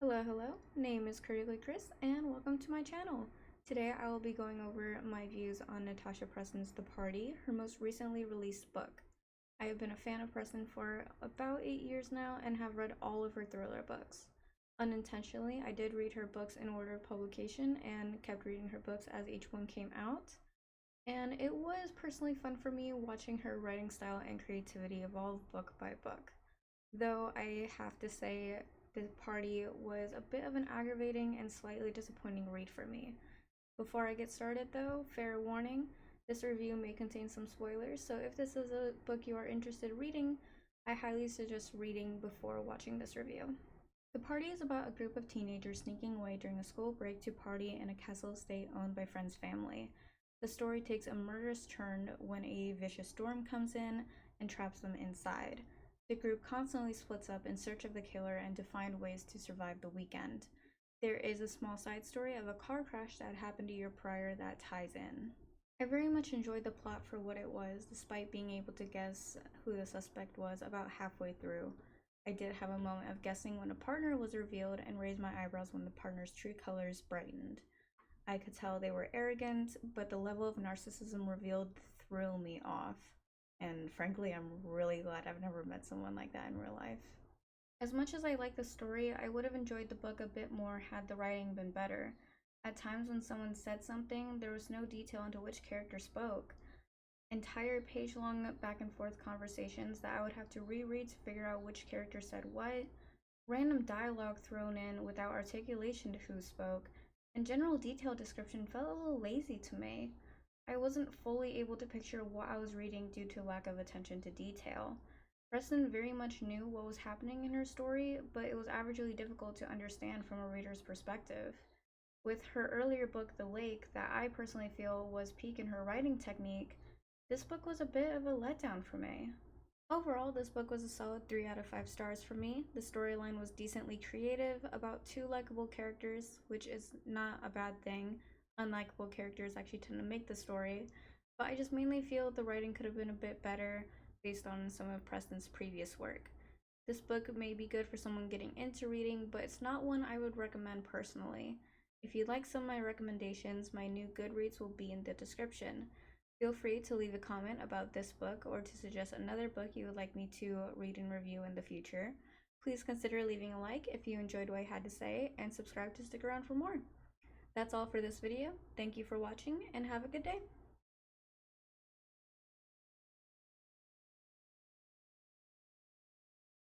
Hello, name is Curly Chris and welcome to my channel. Today I will be going over my views on Natasha Preston's The Party, her most recently released book. I have been a fan of Preston for about 8 years now and have read all of her thriller books. Unintentionally, I did read her books in order of publication and kept reading her books as each one came out. And it was personally fun for me watching her writing style and creativity evolve book by book. Though I have to say, The Party was a bit of an aggravating and slightly disappointing read for me. Before I get started though, fair warning, this review may contain some spoilers, so if this is a book you are interested in reading, I highly suggest reading before watching this review. The Party is about a group of teenagers sneaking away during a school break to party in a castle estate owned by friends' family. The story takes a murderous turn when a vicious storm comes in and traps them inside. The group constantly splits up in search of the killer and to find ways to survive the weekend. There is a small side story of a car crash that happened a year prior that ties in. I very much enjoyed the plot for what it was, despite being able to guess who the suspect was about halfway through. I did have a moment of guessing when a partner was revealed and raised my eyebrows when the partner's true colors brightened. I could tell they were arrogant, but the level of narcissism revealed threw me off. And frankly, I'm really glad I've never met someone like that in real life. As much as I like the story, I would have enjoyed the book a bit more had the writing been better. At times when someone said something, there was no detail into which character spoke. Entire page-long back-and-forth conversations that I would have to reread to figure out which character said what, random dialogue thrown in without articulation to who spoke, and general detail description felt a little lazy to me. I wasn't fully able to picture what I was reading due to lack of attention to detail. Preston very much knew what was happening in her story, but it was averagely difficult to understand from a reader's perspective. With her earlier book, The Lake, that I personally feel was peak in her writing technique, this book was a bit of a letdown for me. Overall, this book was a solid 3 out of 5 stars for me. The storyline was decently creative, about 2 likable characters, which is not a bad thing. Unlikable characters actually tend to make the story, but I just mainly feel the writing could have been a bit better based on some of Preston's previous work. This book may be good for someone getting into reading, but it's not one I would recommend personally. If you'd like some of my recommendations, my new GoodReads will be in the description. Feel free to leave a comment about this book or to suggest another book you would like me to read and review in the future. Please consider leaving a like if you enjoyed what I had to say, and subscribe to stick around for more. That's all for this video. Thank you for watching and have a good day.